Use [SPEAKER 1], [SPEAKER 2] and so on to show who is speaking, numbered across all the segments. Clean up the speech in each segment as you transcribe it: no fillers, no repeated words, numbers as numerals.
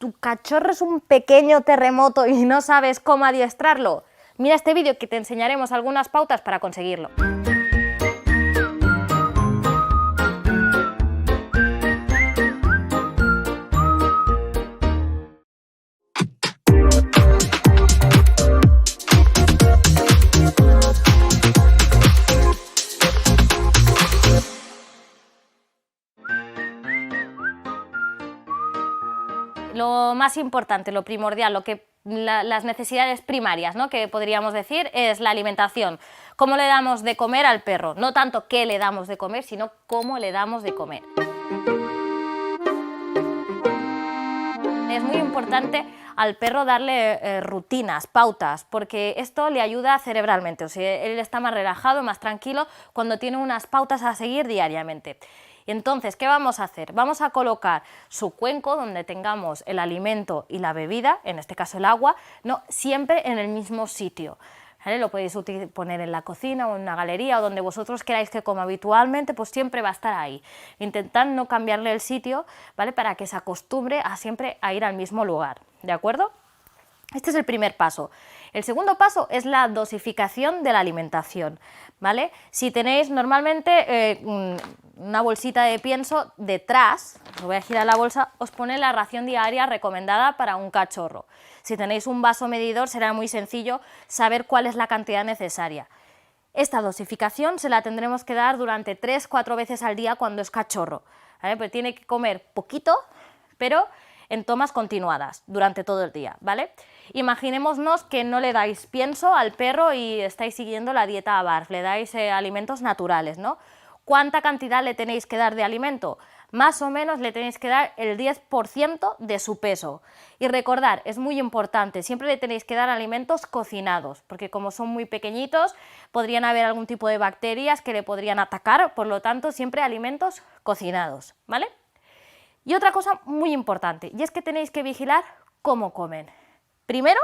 [SPEAKER 1] tu cachorro es un pequeño terremoto y no sabes cómo adiestrarlo, mira este vídeo que te enseñaremos algunas pautas para conseguirlo. Lo más importante, lo primordial, las necesidades primarias, ¿no?, que podríamos decir, es la alimentación. ¿Cómo le damos de comer al perro? No tanto qué le damos de comer, sino cómo le damos de comer. Es muy importante al perro darle rutinas, pautas, porque esto le ayuda cerebralmente. O sea, él está más relajado, más tranquilo cuando tiene unas pautas a seguir diariamente. Entonces, ¿qué vamos a hacer? Vamos a colocar su cuenco donde tengamos el alimento y la bebida, en este caso el agua, no siempre en el mismo sitio, ¿vale? Lo podéis poner en la cocina o en una galería o donde vosotros queráis que coma habitualmente, pues siempre va a estar ahí. Intentad no cambiarle el sitio, ¿vale?, para que se acostumbre a siempre a ir al mismo lugar, ¿de acuerdo? Este es el primer paso. El segundo paso es la dosificación de la alimentación, ¿vale? Si tenéis normalmente una bolsita de pienso detrás, os voy a girar la bolsa, os pone la ración diaria recomendada para un cachorro. Si tenéis un vaso medidor será muy sencillo saber cuál es la cantidad necesaria. Esta dosificación se la tendremos que dar durante 3-4 veces al día cuando es cachorro, ¿vale? Pues tiene que comer poquito, pero en tomas continuadas durante todo el día, ¿vale? Imaginémonos que no le dais pienso al perro y estáis siguiendo la dieta BARF, le dais alimentos naturales, ¿no? ¿Cuánta cantidad le tenéis que dar de alimento? Más o menos le tenéis que dar el 10% de su peso. Y recordar, es muy importante, siempre le tenéis que dar alimentos cocinados, porque como son muy pequeñitos, podrían haber algún tipo de bacterias que le podrían atacar, por lo tanto, siempre alimentos cocinados, ¿vale? Y otra cosa muy importante, y es que tenéis que vigilar cómo comen. Primero,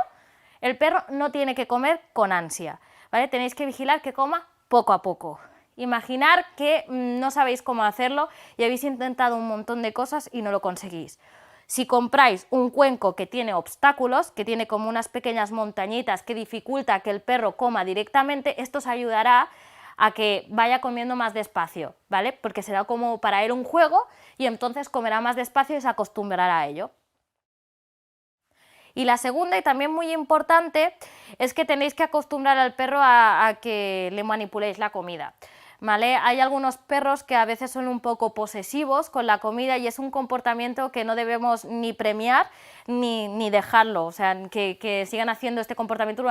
[SPEAKER 1] el perro no tiene que comer con ansia, ¿vale? Tenéis que vigilar que coma poco a poco. Imaginar que no sabéis cómo hacerlo y habéis intentado un montón de cosas y no lo conseguís. Si compráis un cuenco que tiene obstáculos, que tiene como unas pequeñas montañitas que dificulta que el perro coma directamente, esto os ayudará a que vaya comiendo más despacio, ¿vale? Porque será como para él un juego y entonces comerá más despacio y se acostumbrará a ello. Y la segunda, y también muy importante, es que tenéis que acostumbrar al perro a que le manipuléis la comida, ¿vale? Hay algunos perros que a veces son un poco posesivos con la comida y es un comportamiento que no debemos ni premiar ni dejarlo, o sea, que sigan haciendo este comportamiento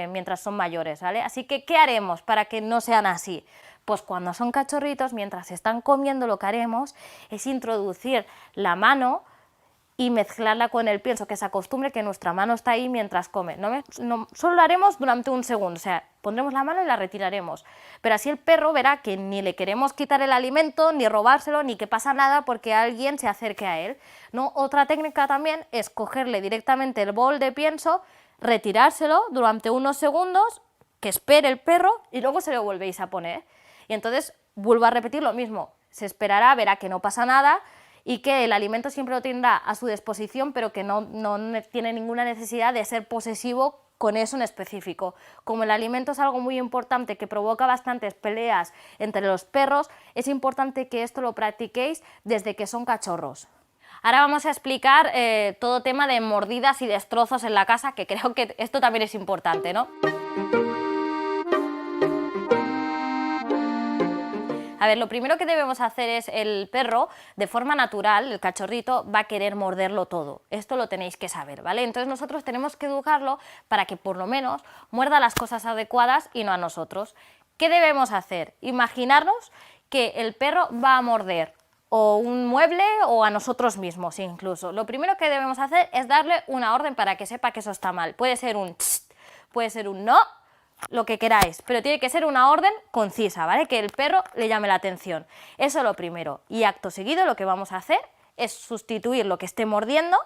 [SPEAKER 1] mientras son mayores, ¿vale? Así que, ¿qué haremos para que no sean así? Pues cuando son cachorritos, mientras están comiendo, lo que haremos es introducir la mano y mezclarla con el pienso, que se acostumbre que nuestra mano está ahí mientras come. Solo lo haremos durante un segundo, o sea, pondremos la mano y la retiraremos. Pero así el perro verá que ni le queremos quitar el alimento, ni robárselo, ni que pasa nada porque alguien se acerque a él, ¿no? Otra técnica también es cogerle directamente el bol de pienso, retirárselo durante unos segundos, que espere el perro y luego se lo volvéis a poner. Y entonces vuelvo a repetir lo mismo, se esperará, verá que no pasa nada, y que el alimento siempre lo tendrá a su disposición, pero que no tiene ninguna necesidad de ser posesivo con eso en específico. Como el alimento es algo muy importante que provoca bastantes peleas entre los perros, es importante que esto lo practiquéis desde que son cachorros. Ahora vamos a explicar todo tema de mordidas y destrozos en la casa, que creo que esto también es importante, ¿no? A ver, lo primero que debemos hacer es el perro, de forma natural, el cachorrito, va a querer morderlo todo. Esto lo tenéis que saber, ¿vale? Entonces nosotros tenemos que educarlo para que por lo menos muerda las cosas adecuadas y no a nosotros. ¿Qué debemos hacer? Imaginarnos que el perro va a morder o un mueble o a nosotros mismos incluso. Lo primero que debemos hacer es darle una orden para que sepa que eso está mal. Puede ser un tss, puede ser un no, lo que queráis, pero tiene que ser una orden concisa, ¿vale? Que el perro le llame la atención. Eso es lo primero. Y acto seguido lo que vamos a hacer es sustituir lo que esté mordiendo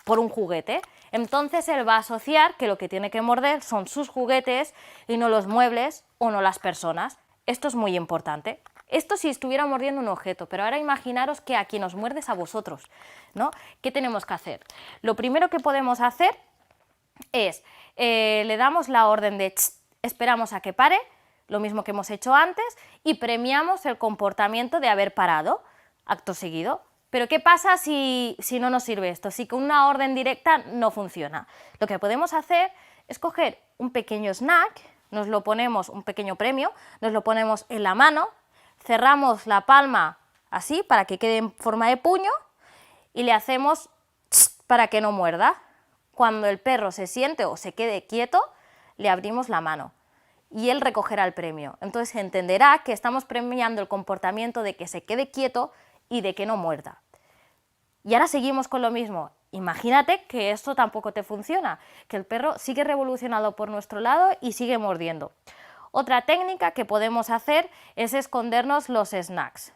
[SPEAKER 1] por un juguete. Entonces él va a asociar que lo que tiene que morder son sus juguetes y no los muebles o no las personas. Esto es muy importante. Esto si estuviera mordiendo un objeto, pero ahora imaginaros que a quien os muerde es a vosotros, ¿no? ¿Qué tenemos que hacer? Lo primero que podemos hacer es, le damos la orden de esperamos a que pare, lo mismo que hemos hecho antes, y premiamos el comportamiento de haber parado, acto seguido. Pero ¿qué pasa si no nos sirve esto? Si con una orden directa no funciona. Lo que podemos hacer es coger un pequeño snack, nos lo ponemos, un pequeño premio, nos lo ponemos en la mano, cerramos la palma así para que quede en forma de puño y le hacemos para que no muerda. Cuando el perro se siente o se quede quieto, le abrimos la mano y él recogerá el premio. Entonces entenderá que estamos premiando el comportamiento de que se quede quieto y de que no muerda. Y ahora seguimos con lo mismo. Imagínate que esto tampoco te funciona, que el perro sigue revolucionado por nuestro lado y sigue mordiendo. Otra técnica que podemos hacer es escondernos los snacks,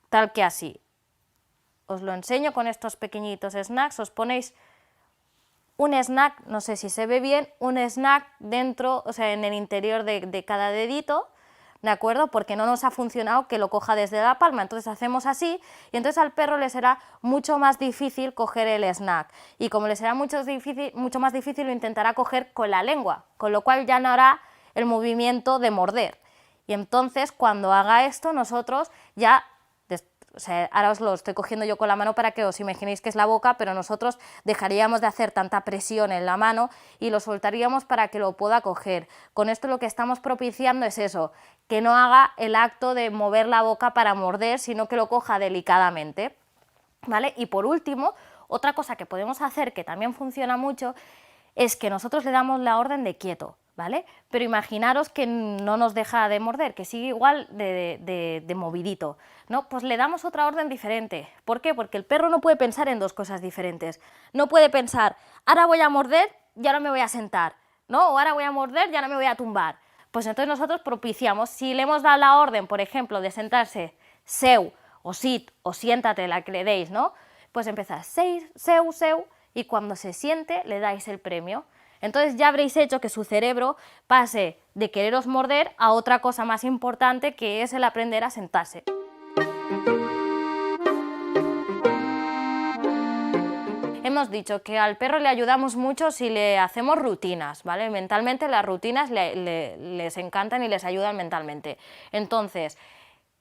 [SPEAKER 1] tal que así. Os lo enseño con estos pequeñitos snacks, os ponéis un snack, no sé si se ve bien, un snack dentro, o sea, en el interior de cada dedito, ¿de acuerdo? Porque no nos ha funcionado que lo coja desde la palma, entonces hacemos así y entonces al perro le será mucho más difícil coger el snack y como le será mucho más difícil lo intentará coger con la lengua, con lo cual ya no hará el movimiento de morder y entonces cuando haga esto nosotros ya, o sea, ahora os lo estoy cogiendo yo con la mano para que os imaginéis que es la boca, pero nosotros dejaríamos de hacer tanta presión en la mano y lo soltaríamos para que lo pueda coger. Con esto lo que estamos propiciando es eso, que no haga el acto de mover la boca para morder, sino que lo coja delicadamente, ¿vale? Y por último, otra cosa que podemos hacer que también funciona mucho es que nosotros le damos la orden de quieto, ¿vale? Pero imaginaros que no nos deja de morder, que sigue igual de movidito, ¿no? Pues le damos otra orden diferente. ¿Por qué? Porque el perro no puede pensar en dos cosas diferentes. No puede pensar, ahora voy a morder y ahora me voy a sentar, ¿no? O ahora voy a morder y ahora me voy a tumbar. Pues entonces nosotros propiciamos, si le hemos dado la orden, por ejemplo, de sentarse, seu, o sit, o siéntate, la que le deis, ¿no? Pues empezar, seu, seu, y cuando se siente le dais el premio. Entonces ya habréis hecho que su cerebro pase de quereros morder a otra cosa más importante que es el aprender a sentarse. Hemos dicho que al perro le ayudamos mucho si le hacemos rutinas, ¿vale? Mentalmente las rutinas les encantan y les ayudan mentalmente. Entonces,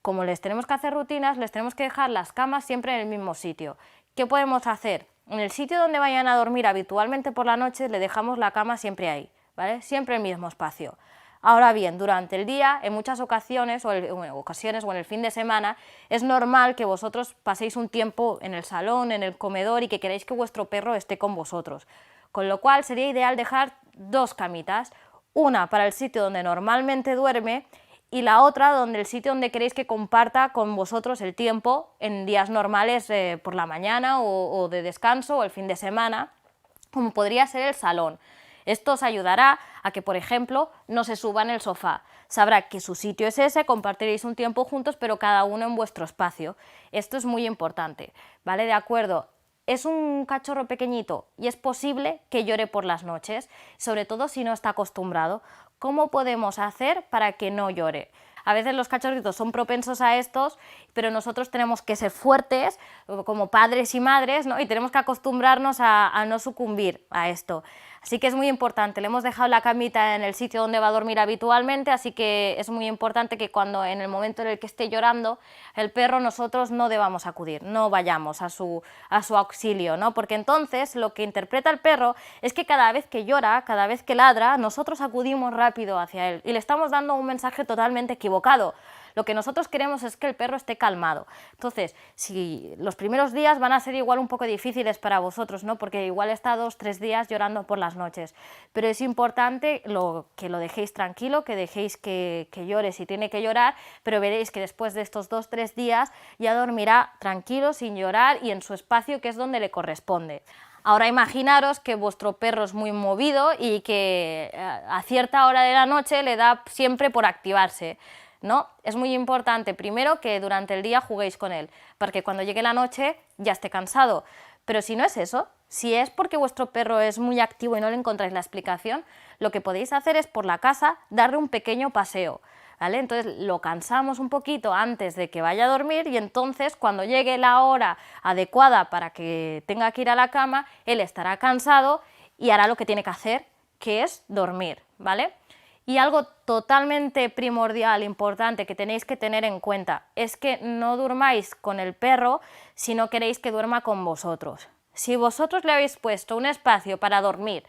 [SPEAKER 1] como les tenemos que hacer rutinas, les tenemos que dejar las camas siempre en el mismo sitio. ¿Qué podemos hacer? En el sitio donde vayan a dormir habitualmente por la noche le dejamos la cama siempre ahí, ¿vale? Siempre el mismo espacio. Ahora bien, durante el día, en muchas ocasiones o en el fin de semana, es normal que vosotros paséis un tiempo en el salón, en el comedor y que queréis que vuestro perro esté con vosotros. Con lo cual sería ideal dejar dos camitas, una para el sitio donde normalmente duerme y la otra donde el sitio donde queréis que comparta con vosotros el tiempo en días normales por la mañana o de descanso o el fin de semana, como podría ser el salón. Esto os ayudará a que, por ejemplo, no se suba en el sofá. Sabrá que su sitio es ese, compartiréis un tiempo juntos, pero cada uno en vuestro espacio. Esto es muy importante, ¿vale? De acuerdo. Es un cachorro pequeñito y es posible que llore por las noches, sobre todo si no está acostumbrado. ¿Cómo podemos hacer para que no llore? A veces los cachorritos son propensos a estos, pero nosotros tenemos que ser fuertes como padres y madres, ¿no? Y tenemos que acostumbrarnos a no sucumbir a esto. Así que es muy importante, le hemos dejado la camita en el sitio donde va a dormir habitualmente, así que es muy importante que cuando en el momento en el que esté llorando el perro, nosotros no debamos acudir, no vayamos a su auxilio, ¿no? Porque entonces lo que interpreta el perro es que cada vez que llora, cada vez que ladra, nosotros acudimos rápido hacia él y le estamos dando un mensaje totalmente equivocado. Lo que nosotros queremos es que el perro esté calmado. Entonces, si los primeros días van a ser igual un poco difíciles para vosotros, ¿no? Porque igual está 2 o 3 días llorando por las noches, pero es importante que lo dejéis tranquilo, que dejéis que llore si tiene que llorar, pero veréis que después de estos 2 o 3 días ya dormirá tranquilo, sin llorar y en su espacio, que es donde le corresponde. Ahora imaginaros que vuestro perro es muy movido y que a cierta hora de la noche le da siempre por activarse. No, es muy importante primero que durante el día juguéis con él, porque cuando llegue la noche ya esté cansado. Pero si no es eso, si es porque vuestro perro es muy activo y no le encontráis la explicación, lo que podéis hacer es por la casa darle un pequeño paseo, ¿vale? Entonces lo cansamos un poquito antes de que vaya a dormir y entonces cuando llegue la hora adecuada para que tenga que ir a la cama, él estará cansado y hará lo que tiene que hacer, que es dormir, ¿vale? Y algo totalmente primordial, importante, que tenéis que tener en cuenta, es que no durmáis con el perro si no queréis que duerma con vosotros. Si vosotros le habéis puesto un espacio para dormir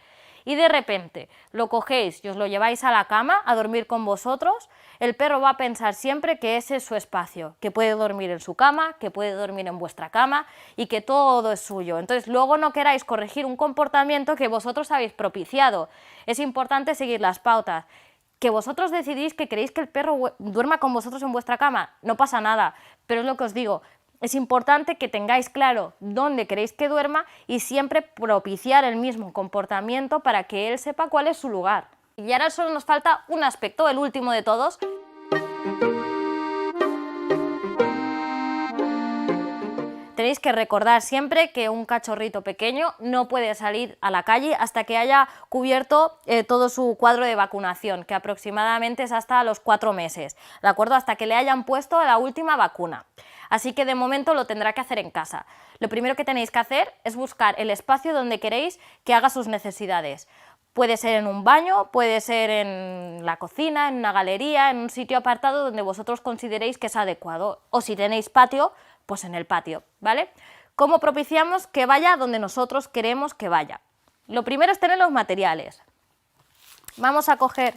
[SPEAKER 1] y de repente lo cogéis y os lo lleváis a la cama a dormir con vosotros, el perro va a pensar siempre que ese es su espacio, que puede dormir en su cama, que puede dormir en vuestra cama y que todo es suyo. Entonces luego no queráis corregir un comportamiento que vosotros habéis propiciado. Es importante seguir las pautas. Que vosotros decidís que queréis que el perro duerma con vosotros en vuestra cama, no pasa nada, pero es lo que os digo, es importante que tengáis claro dónde queréis que duerma y siempre propiciar el mismo comportamiento para que él sepa cuál es su lugar. Y ahora solo nos falta un aspecto, el último de todos. Tenéis que recordar siempre que un cachorrito pequeño no puede salir a la calle hasta que haya cubierto todo su cuadro de vacunación, que aproximadamente es hasta los 4 meses, ¿de acuerdo? Hasta que le hayan puesto la última vacuna. Así que de momento lo tendrá que hacer en casa. Lo primero que tenéis que hacer es buscar el espacio donde queréis que haga sus necesidades. Puede ser en un baño, puede ser en la cocina, en una galería, en un sitio apartado donde vosotros consideréis que es adecuado. O si tenéis patio, pues en el patio, ¿vale? ¿Cómo propiciamos que vaya donde nosotros queremos que vaya? Lo primero es tener los materiales. Vamos a coger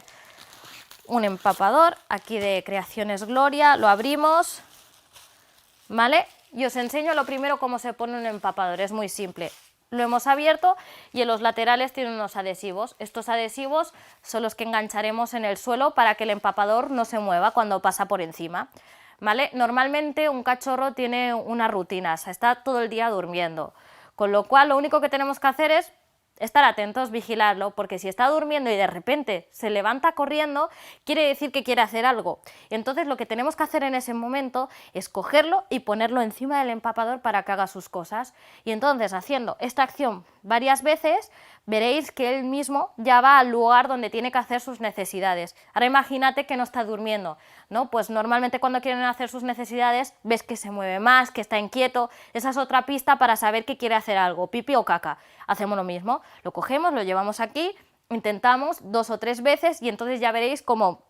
[SPEAKER 1] un empapador, aquí de Creaciones Gloria, lo abrimos, ¿vale? Y os enseño lo primero cómo se pone un empapador, es muy simple. Lo hemos abierto y en los laterales tiene unos adhesivos. Estos adhesivos son los que engancharemos en el suelo para que el empapador no se mueva cuando pasa por encima, ¿vale? Normalmente un cachorro tiene una rutina, o sea, está todo el día durmiendo, con lo cual lo único que tenemos que hacer es estar atentos, vigilarlo, porque si está durmiendo y de repente se levanta corriendo, quiere decir que quiere hacer algo. Entonces lo que tenemos que hacer en ese momento es cogerlo y ponerlo encima del empapador para que haga sus cosas. Y entonces, haciendo esta acción varias veces, veréis que él mismo ya va al lugar donde tiene que hacer sus necesidades. Ahora imagínate que no está durmiendo, ¿no? Pues normalmente cuando quieren hacer sus necesidades ves que se mueve más, que está inquieto. Esa es otra pista para saber que quiere hacer algo, pipí o caca. Hacemos lo mismo, lo cogemos, lo llevamos aquí, intentamos 2 o 3 veces y entonces ya veréis cómo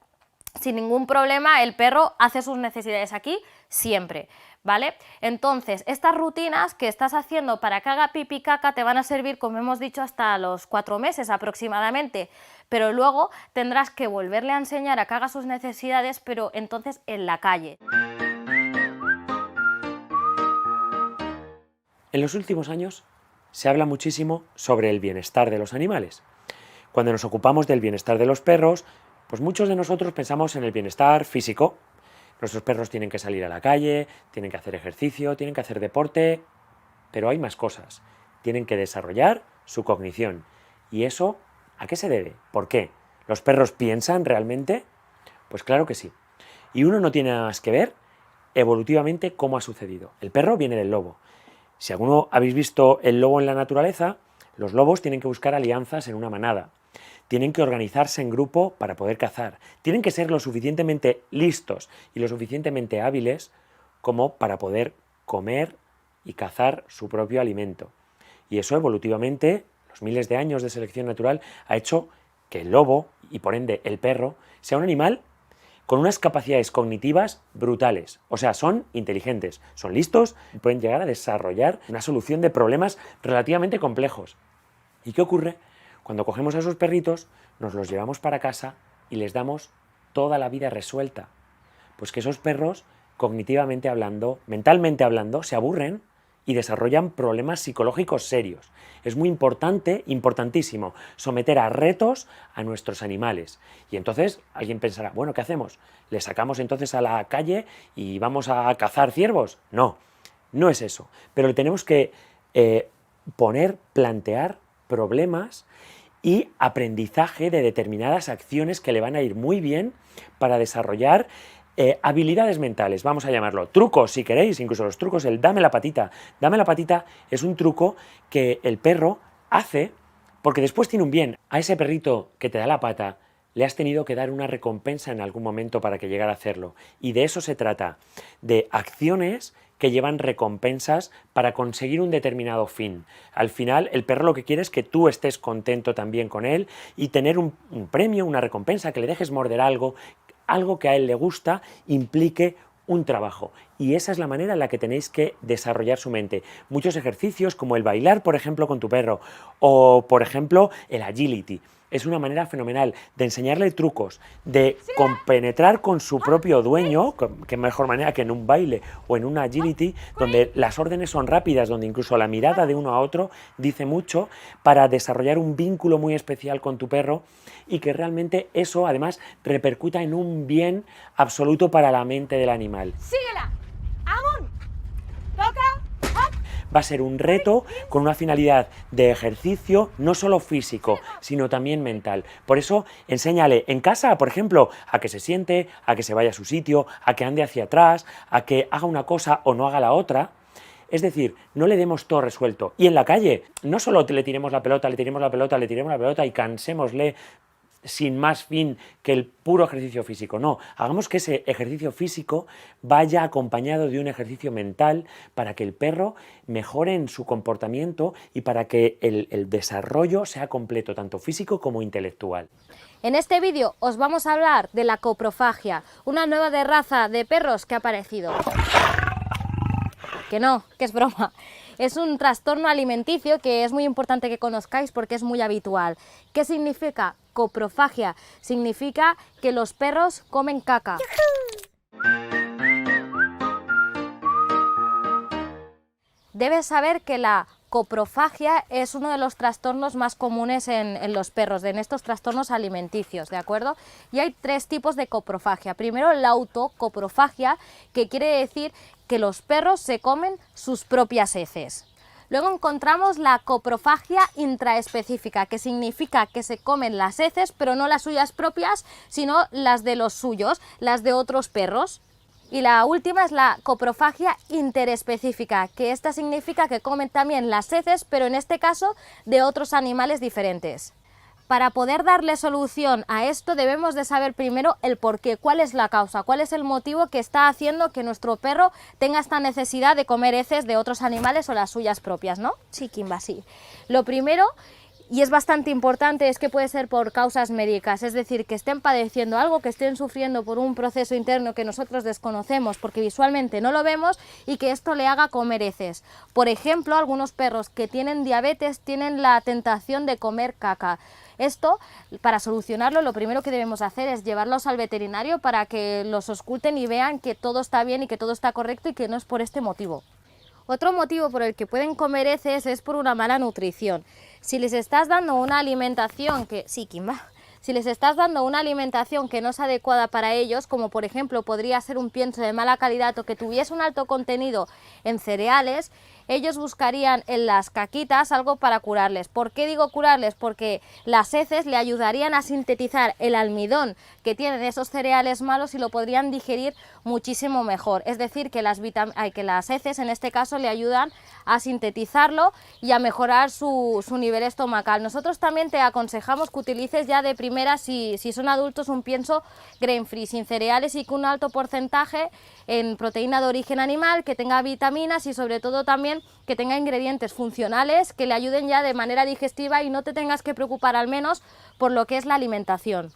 [SPEAKER 1] sin ningún problema el perro hace sus necesidades aquí siempre, ¿vale? Entonces, estas rutinas que estás haciendo para que haga pipí caca te van a servir, como hemos dicho, hasta los 4 meses aproximadamente, pero luego tendrás que volverle a enseñar a que haga sus necesidades, pero entonces en la calle.
[SPEAKER 2] En los últimos años se habla muchísimo sobre el bienestar de los animales. Cuando nos ocupamos del bienestar de los perros, pues muchos de nosotros pensamos en el bienestar físico. Nuestros perros tienen que salir a la calle, tienen que hacer ejercicio, tienen que hacer deporte, pero hay más cosas. Tienen que desarrollar su cognición. ¿Y eso a qué se debe? ¿Por qué? ¿Los perros piensan realmente? Pues claro que sí. Y uno no tiene nada más que ver evolutivamente cómo ha sucedido. El perro viene del lobo. Si alguno habéis visto el lobo en la naturaleza, los lobos tienen que buscar alianzas en una manada. Tienen que organizarse en grupo para poder cazar. Tienen que ser lo suficientemente listos y lo suficientemente hábiles como para poder comer y cazar su propio alimento. Y eso evolutivamente, los miles de años de selección natural, ha hecho que el lobo, y por ende el perro, sea un animal con unas capacidades cognitivas brutales. O sea, son inteligentes, son listos y pueden llegar a desarrollar una solución de problemas relativamente complejos. ¿Y qué ocurre? Cuando cogemos a esos perritos, nos los llevamos para casa y les damos toda la vida resuelta. Pues que esos perros, cognitivamente hablando, mentalmente hablando, se aburren y desarrollan problemas psicológicos serios. Es muy importante, importantísimo, someter a retos a nuestros animales. Y entonces alguien pensará, bueno, ¿qué hacemos? ¿Les sacamos entonces a la calle y vamos a cazar ciervos? No, no es eso. Pero le tenemos que plantear problemas y aprendizaje de determinadas acciones que le van a ir muy bien para desarrollar habilidades mentales, vamos a llamarlo, trucos si queréis, incluso los trucos, el dame la patita. Dame la patita es un truco que el perro hace porque después tiene un bien. A ese perrito que te da la pata le has tenido que dar una recompensa en algún momento para que llegara a hacerlo. Y de eso se trata, de acciones que llevan recompensas para conseguir un determinado fin. Al final, el perro lo que quiere es que tú estés contento también con él y tener un premio, una recompensa, que le dejes morder algo que a él le gusta, implique un trabajo. Y esa es la manera en la que tenéis que desarrollar su mente. Muchos ejercicios como el bailar, por ejemplo, con tu perro, o por ejemplo el agility. Es una manera fenomenal de enseñarle trucos, de compenetrar con su propio dueño, que mejor manera que en un baile o en un agility, donde las órdenes son rápidas, donde incluso la mirada de uno a otro dice mucho, para desarrollar un vínculo muy especial con tu perro y que realmente eso además repercuta en un bien absoluto para la mente del animal.
[SPEAKER 3] ¡Síguela! ¡Amun! ¡Toca! ¡Hop!
[SPEAKER 2] Va a ser un reto con una finalidad de ejercicio no solo físico, sino también mental. Por eso, enséñale en casa, por ejemplo, a que se siente, a que se vaya a su sitio, a que ande hacia atrás, a que haga una cosa o no haga la otra. Es decir, no le demos todo resuelto. Y en la calle, no solo le tiremos la pelota, le tiremos la pelota, le tiremos la pelota y cansémosle sin más fin que el puro ejercicio físico. No, hagamos que ese ejercicio físico vaya acompañado de un ejercicio mental para que el perro mejore en su comportamiento y para que el desarrollo sea completo, tanto físico como intelectual.
[SPEAKER 1] En este vídeo os vamos a hablar de la coprofagia, una nueva raza de perros que ha aparecido. Que no, que es broma. Es un trastorno alimenticio que es muy importante que conozcáis porque es muy habitual. ¿Qué significa coprofagia? Significa que los perros comen caca. Debes saber que la coprofagia es uno de los trastornos más comunes en los perros, en estos trastornos alimenticios, ¿de acuerdo? Y hay tres tipos de coprofagia. Primero, la autocoprofagia, que quiere decir que los perros se comen sus propias heces. Luego encontramos la coprofagia intraespecífica, que significa que se comen las heces, pero no las suyas propias, sino las de los suyos, las de otros perros. Y la última es la coprofagia interespecífica, que esta significa que comen también las heces, pero en este caso de otros animales diferentes. Para poder darle solución a esto debemos de saber primero el porqué, cuál es la causa, cuál es el motivo que está haciendo que nuestro perro tenga esta necesidad de comer heces de otros animales o las suyas propias, ¿no? Sí, Kimba, sí. Lo primero, y es bastante importante, es que puede ser por causas médicas, es decir, que estén padeciendo algo, que estén sufriendo por un proceso interno que nosotros desconocemos porque visualmente no lo vemos y que esto le haga comer heces. Por ejemplo, algunos perros que tienen diabetes tienen la tentación de comer caca. Esto, para solucionarlo, lo primero que debemos hacer es llevarlos al veterinario para que los ausculten y vean que todo está bien y que todo está correcto y que no es por este motivo. Otro motivo por el que pueden comer heces es por una mala nutrición. Si les estás dando una alimentación que... Sí, Kimba. Si les estás dando una alimentación que no es adecuada para ellos, como por ejemplo podría ser un pienso de mala calidad o que tuviese un alto contenido en cereales, ellos buscarían en las caquitas algo para curarles. ¿Por qué digo curarles? Porque las heces le ayudarían a sintetizar el almidón que tienen esos cereales malos y lo podrían digerir muchísimo mejor. Es decir, que las heces en este caso le ayudan a sintetizarlo y a mejorar su nivel estomacal. Nosotros también te aconsejamos que utilices ya de primera, si son adultos, un pienso grain free, sin cereales y con un alto porcentaje en proteína de origen animal, que tenga vitaminas y sobre todo también que tenga ingredientes funcionales que le ayuden ya de manera digestiva y no te tengas que preocupar al menos por lo que es la alimentación.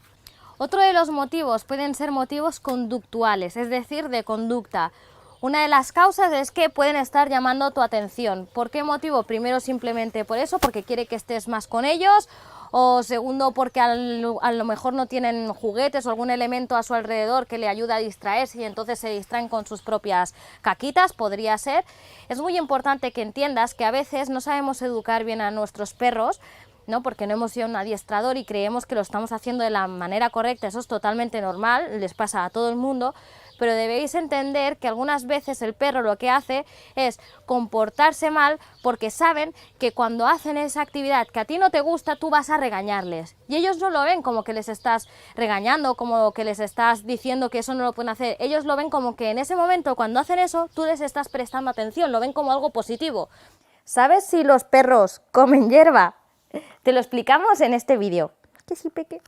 [SPEAKER 1] Otro de los motivos pueden ser motivos conductuales, es decir, de conducta. Una de las causas es que pueden estar llamando tu atención. ¿Por qué motivo? Primero, simplemente por eso, porque quiere que estés más con ellos, o segundo, porque a lo mejor no tienen juguetes o algún elemento a su alrededor que le ayuda a distraerse y entonces se distraen con sus propias caquitas, podría ser. Es muy importante que entiendas que a veces no sabemos educar bien a nuestros perros, ¿no? Porque no hemos sido un adiestrador y creemos que lo estamos haciendo de la manera correcta. Eso es totalmente normal, les pasa a todo el mundo, pero debéis entender que algunas veces el perro lo que hace es comportarse mal porque saben que cuando hacen esa actividad que a ti no te gusta, tú vas a regañarles. Y ellos no lo ven como que les estás regañando, como que les estás diciendo que eso no lo pueden hacer. Ellos lo ven como que en ese momento, cuando hacen eso, tú les estás prestando atención, lo ven como algo positivo. ¿Sabes si los perros comen hierba? Te lo explicamos en este vídeo. Que sí, Peque.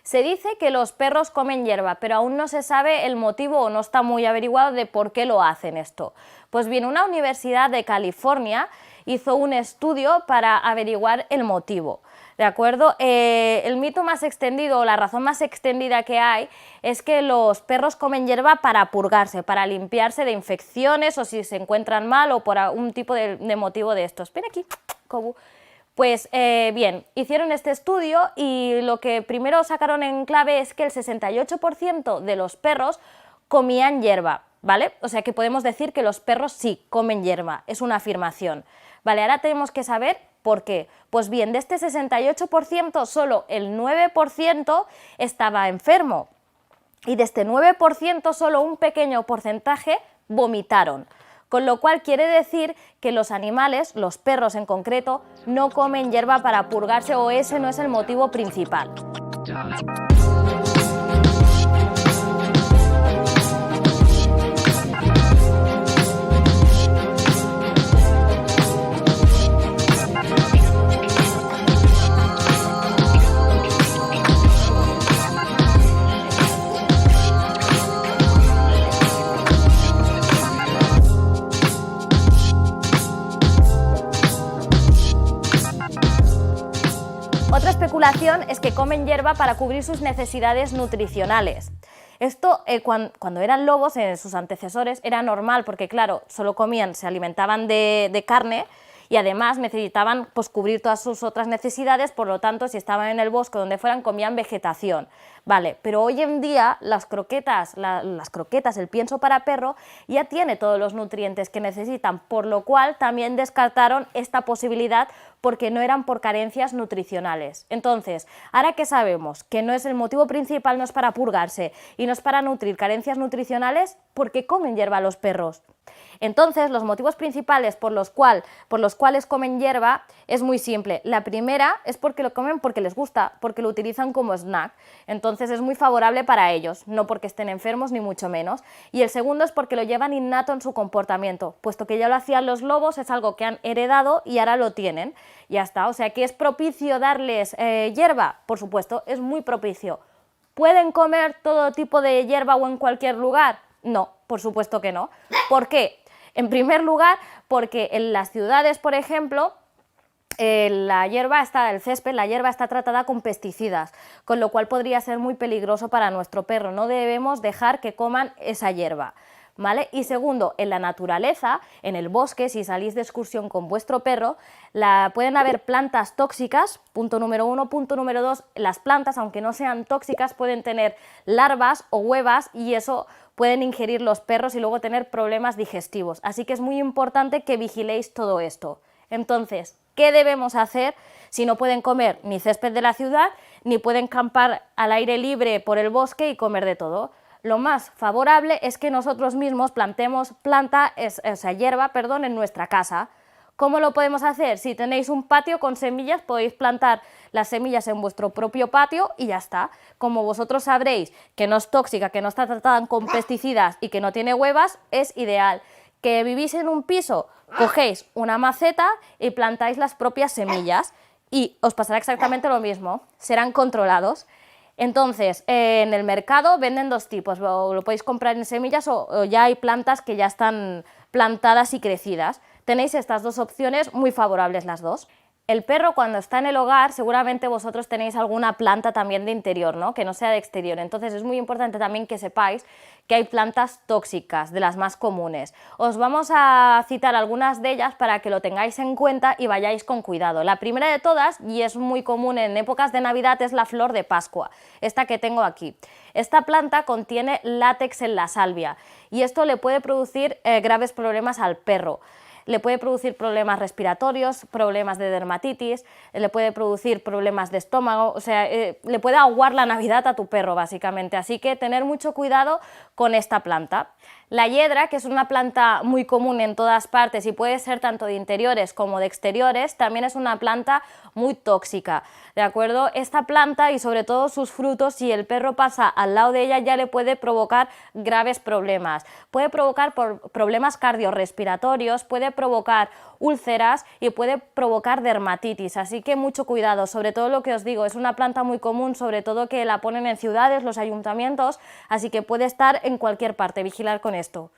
[SPEAKER 1] Se dice que los perros comen hierba, pero aún no se sabe el motivo o no está muy averiguado de por qué lo hacen esto. Pues bien, una universidad de California hizo un estudio para averiguar el motivo. ¿De acuerdo? El mito más extendido o la razón más extendida que hay es que los perros comen hierba para purgarse, para limpiarse de infecciones o si se encuentran mal o por algún tipo de motivo de estos. Ven aquí, Kobu. Pues bien, hicieron este estudio y lo que primero sacaron en clave es que el 68% de los perros comían hierba, ¿vale? O sea que podemos decir que los perros sí comen hierba, es una afirmación. Vale, ahora tenemos que saber por qué. Pues bien, de este 68% solo el 9% estaba enfermo y de este 9% solo un pequeño porcentaje vomitaron. Con lo cual quiere decir que los animales, los perros en concreto, no comen hierba para purgarse o ese no es el motivo principal. Otra especulación es que comen hierba para cubrir sus necesidades nutricionales. Esto cuando eran lobos, sus antecesores, era normal porque claro, solo comían, se alimentaban de carne y además necesitaban pues, cubrir todas sus otras necesidades, por lo tanto si estaban en el bosque donde fueran comían vegetación. Vale, pero hoy en día las croquetas, el pienso para perro ya tiene todos los nutrientes que necesitan, por lo cual también descartaron esta posibilidad porque no eran por carencias nutricionales. Entonces, ahora que sabemos que no es el motivo principal, no es para purgarse y no es para nutrir carencias nutricionales, ¿por qué comen hierba los perros? Entonces, los motivos principales por los cuales comen hierba es muy simple. La primera es porque lo comen porque les gusta, porque lo utilizan como snack. Entonces es muy favorable para ellos, no porque estén enfermos ni mucho menos. Y el segundo es porque lo llevan innato en su comportamiento, puesto que ya lo hacían los lobos, es algo que han heredado y ahora lo tienen. Ya está, o sea que es propicio darles hierba, por supuesto, es muy propicio. ¿Pueden comer todo tipo de hierba o en cualquier lugar? No, por supuesto que no. ¿Por qué? En primer lugar, porque en las ciudades, por ejemplo, el césped, la hierba está tratada con pesticidas, con lo cual podría ser muy peligroso para nuestro perro. No debemos dejar que coman esa hierba, ¿vale? Y segundo, en la naturaleza, en el bosque, si salís de excursión con vuestro perro, pueden haber plantas tóxicas, punto número 1, punto número 2, las plantas, aunque no sean tóxicas, pueden tener larvas o huevas y eso pueden ingerir los perros y luego tener problemas digestivos. Así que es muy importante que vigiléis todo esto. Entonces, ¿qué debemos hacer si no pueden comer ni césped de la ciudad, ni pueden campar al aire libre por el bosque y comer de todo? Lo más favorable es que nosotros mismos plantemos hierba en nuestra casa. ¿Cómo lo podemos hacer? Si tenéis un patio con semillas, podéis plantar las semillas en vuestro propio patio y ya está. Como vosotros sabréis que no es tóxica, que no está tratada con pesticidas y que no tiene huevas, es ideal. ¿Que vivís en un piso? Cogéis una maceta y plantáis las propias semillas y os pasará exactamente lo mismo, serán controlados. Entonces, en el mercado venden dos tipos, lo podéis comprar en semillas o ya hay plantas que ya están plantadas y crecidas. Tenéis estas dos opciones, muy favorables las dos. El perro cuando está en el hogar, seguramente vosotros tenéis alguna planta también de interior, ¿no? Que no sea de exterior. Entonces es muy importante también que sepáis que hay plantas tóxicas, de las más comunes. Os vamos a citar algunas de ellas para que lo tengáis en cuenta y vayáis con cuidado. La primera de todas, y es muy común en épocas de Navidad, es la flor de Pascua, esta que tengo aquí. Esta planta contiene látex en la salvia y esto le puede producir graves problemas al perro. Le puede producir problemas respiratorios, problemas de dermatitis, le puede producir problemas de estómago, o sea, le puede aguar la Navidad a tu perro básicamente, así que tener mucho cuidado con esta planta. La hiedra, que es una planta muy común en todas partes y puede ser tanto de interiores como de exteriores, también es una planta muy tóxica, ¿de acuerdo? Esta planta y sobre todo sus frutos, si el perro pasa al lado de ella ya le puede provocar graves problemas. Puede provocar problemas cardiorrespiratorios, puede provocar úlceras y puede provocar dermatitis, así que mucho cuidado, sobre todo lo que os digo, es una planta muy común, sobre todo que la ponen en ciudades, los ayuntamientos, así que puede estar en cualquier parte, vigilar con esto.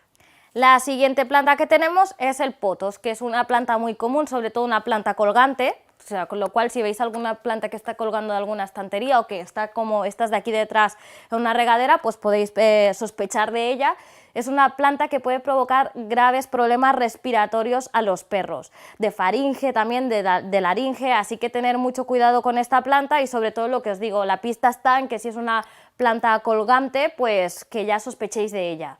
[SPEAKER 1] La siguiente planta que tenemos es el potos, que es una planta muy común, sobre todo una planta colgante, o sea, con lo cual si veis alguna planta que está colgando de alguna estantería o que está como estas de aquí detrás en una regadera, pues podéis sospechar de ella. Es una planta que puede provocar graves problemas respiratorios a los perros, de faringe, también de laringe, así que tener mucho cuidado con esta planta y sobre todo lo que os digo, la pista está en que si es una planta colgante, pues que ya sospechéis de ella.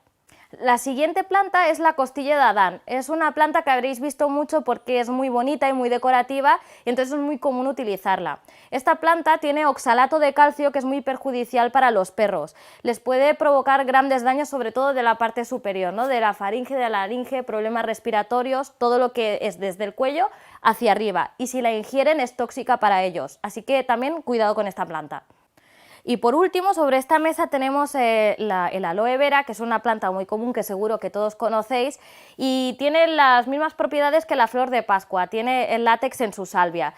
[SPEAKER 1] La siguiente planta es la costilla de Adán. Es una planta que habréis visto mucho porque es muy bonita y muy decorativa y entonces es muy común utilizarla. Esta planta tiene oxalato de calcio que es muy perjudicial para los perros. Les puede provocar grandes daños sobre todo de la parte superior, ¿no? De la faringe, de la laringe, problemas respiratorios, todo lo que es desde el cuello hacia arriba y si la ingieren es tóxica para ellos. Así que también cuidado con esta planta. Y por último, sobre esta mesa tenemos el aloe vera, que es una planta muy común que seguro que todos conocéis y tiene las mismas propiedades que la flor de Pascua, tiene el látex en su salvia.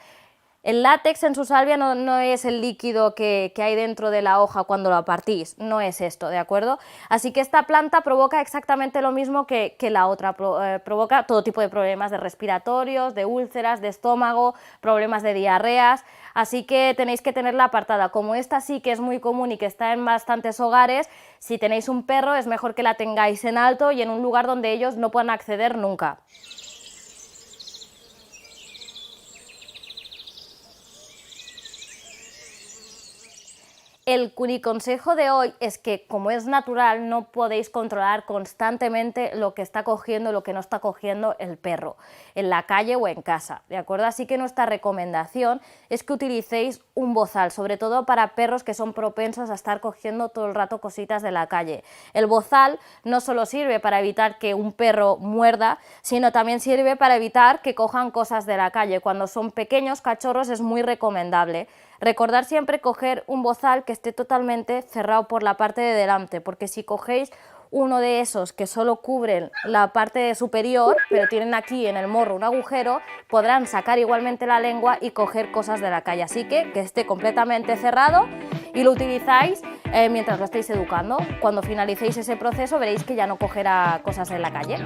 [SPEAKER 1] El látex en su salvia no es el líquido que hay dentro de la hoja cuando la partís, no es esto, ¿de acuerdo? Así que esta planta provoca exactamente lo mismo que la otra, provoca todo tipo de problemas de respiratorios, de úlceras, de estómago, problemas de diarreas, así que tenéis que tenerla apartada. Como esta sí que es muy común y que está en bastantes hogares, si tenéis un perro es mejor que la tengáis en alto y en un lugar donde ellos no puedan acceder nunca. El cuniconsejo de hoy es que, como es natural, no podéis controlar constantemente lo que está cogiendo, lo que no está cogiendo el perro, en la calle o en casa, ¿de acuerdo? Así que nuestra recomendación es que utilicéis un bozal, sobre todo para perros que son propensos a estar cogiendo todo el rato cositas de la calle. El bozal no solo sirve para evitar que un perro muerda, sino también sirve para evitar que cojan cosas de la calle. Cuando son pequeños cachorros es muy recomendable. Recordar siempre coger un bozal que esté totalmente cerrado por la parte de delante, porque si cogéis uno de esos que solo cubren la parte superior, pero tienen aquí en el morro un agujero, podrán sacar igualmente la lengua y coger cosas de la calle. Así que esté completamente cerrado y lo utilizáis mientras lo estéis educando. Cuando finalicéis ese proceso veréis que ya no cogerá cosas en la calle.